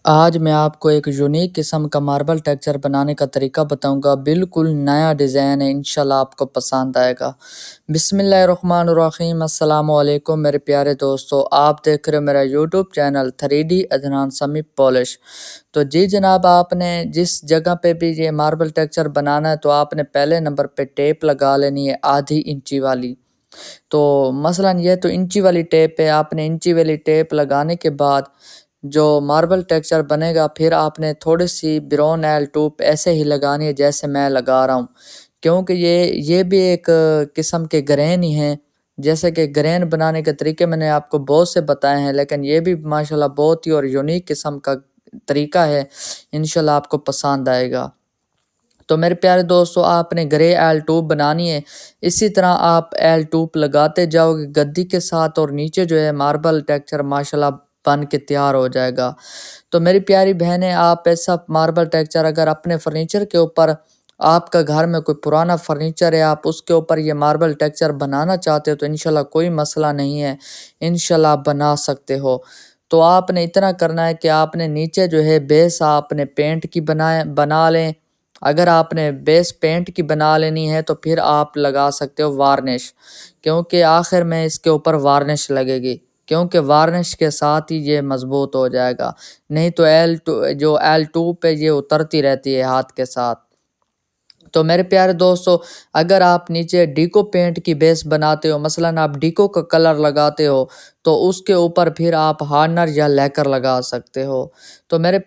آج میں آپ کو ایک یونیک قسم کا ماربل ٹیکسچر بنانے کا طریقہ بتاؤں گا۔ بالکل نیا ڈیزائن ہے، انشاءاللہ آپ کو پسند آئے گا۔ بسم اللہ الرحمن الرحیم۔ السلام علیکم میرے پیارے دوستو، آپ دیکھ رہے ہو میرا یوٹیوب چینل 3D عدنان سمی پالش۔ تو جی جناب، آپ نے جس جگہ پہ بھی یہ ماربل ٹیکسچر بنانا ہے تو آپ نے پہلے نمبر پہ ٹیپ لگا لینی ہے آدھی انچی والی۔ تو مثلاً یہ تو انچی والی ٹیپ ہے، آپ نے انچی والی ٹیپ لگانے کے بعد جو ماربل ٹیکسچر بنے گا، پھر آپ نے تھوڑی سی براؤن ایل ٹوپ ایسے ہی لگانی ہے جیسے میں لگا رہا ہوں، کیونکہ یہ بھی ایک قسم کے گرین ہی ہیں۔ جیسے کہ گرین بنانے کے طریقے میں نے آپ کو بہت سے بتائے ہیں، لیکن یہ بھی ماشاءاللہ بہت ہی اور یونیک قسم کا طریقہ ہے، انشاءاللہ آپ کو پسند آئے گا۔ تو میرے پیارے دوستو، آپ نے گرے ایل ٹوب بنانی ہے، اسی طرح آپ ایل ٹوب لگاتے جاؤ گے گدی کے ساتھ، اور نیچے جو ہے ماربل ٹیکسچر ماشاءاللہ بن کے تیار ہو جائے گا۔ تو میری پیاری بہنیں، آپ ایسا ماربل ٹیکسچر اگر اپنے فرنیچر کے اوپر، آپ کا گھر میں کوئی پرانا فرنیچر ہے، آپ اس کے اوپر یہ ماربل ٹیکسچر بنانا چاہتے ہو تو انشاءاللہ کوئی مسئلہ نہیں ہے، انشاءاللہ آپ بنا سکتے ہو۔ تو آپ نے اتنا کرنا ہے کہ آپ نے نیچے جو ہے بیس آپ نے پینٹ کی بنا لیں۔ اگر آپ نے بیس پینٹ کی بنا لینی ہے تو پھر آپ لگا سکتے ہو وارنش، کیونکہ آخر میں اس کے اوپر وارنش لگے گی، کیونکہ وارنش کے ساتھ ہی یہ مضبوط ہو جائے گا، نہیں تو جو ایل ٹوب پہ یہ اترتی رہتی ہے ہاتھ کے ساتھ۔ تو میرے پیارے دوستو، اگر آپ نیچے ڈیکو پینٹ کی بیس بناتے ہو، مثلاً آپ ڈیکو کا کلر لگاتے ہو، تو اس کے اوپر پھر آپ ہارڈنر یا لیکر لگا سکتے ہو۔ تو میرے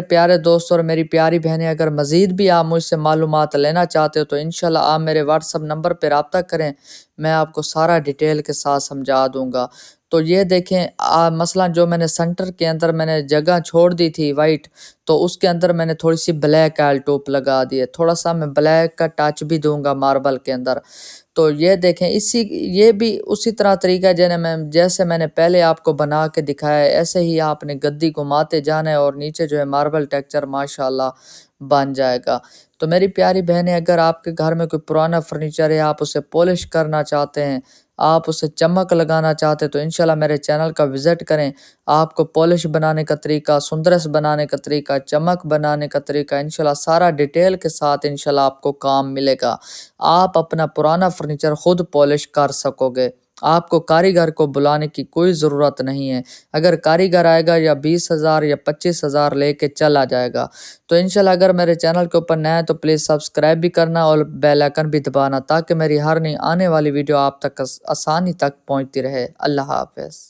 پیارے دوستو اور میری پیاری بہنیں، اگر مزید بھی آپ مجھ سے معلومات لینا چاہتے ہو تو انشاءاللہ آپ میرے واٹس ایپ نمبر پہ رابطہ کریں، میں آپ کو سارا ڈیٹیل کے ساتھ سمجھا دوں گا۔ تو یہ دیکھیں، مثلاً جو میں نے سنٹر کے اندر میں نے جگہ چھوڑ دی تھی وائٹ، تو اس کے اندر میں نے تھوڑی سی بلیک ایل ٹوپ لگا دی ہے، تھوڑا سا میں بلیک کا ٹچ بھی دوں گا ماربل کے اندر۔ تو یہ دیکھیں، یہ بھی اسی طرح طریقہ جیسے میں نے پہلے آپ کو بنا کے دکھایا ہے، ایسے ہی آپ نے گدی گھماتے جانا ہے اور نیچے جو ہے ماربل ٹیکسچر ماشاءاللہ بن جائے گا۔ تو میری پیاری بہنیں، اگر آپ کے گھر میں کوئی پرانا فرنیچر ہے، آپ اسے پالش کرنا چاہتے ہیں، آپ اسے چمک لگانا چاہتے ہیں، تو انشاءاللہ میرے چینل کا وزٹ کریں۔ آپ کو پالش بنانے کا طریقہ، سندرس بنانے کا طریقہ، چمک بنانے کا طریقہ، انشاءاللہ سارا ڈیٹیل کے ساتھ انشاءاللہ آپ کو کام ملے گا۔ آپ اپنا پرانا فرنیچر خود پالش کر سکو گے، آپ کو کاریگر کو بلانے کی کوئی ضرورت نہیں ہے۔ اگر کاریگر آئے گا یا 20,000 یا 25,000 لے کے چلا جائے گا۔ تو انشاءاللہ اگر میرے چینل کے اوپر نیا ہے تو پلیز سبسکرائب بھی کرنا اور بیل آئکن بھی دبانا، تاکہ میری ہر نئی آنے والی ویڈیو آپ تک آسانی تک پہنچتی رہے۔ اللہ حافظ۔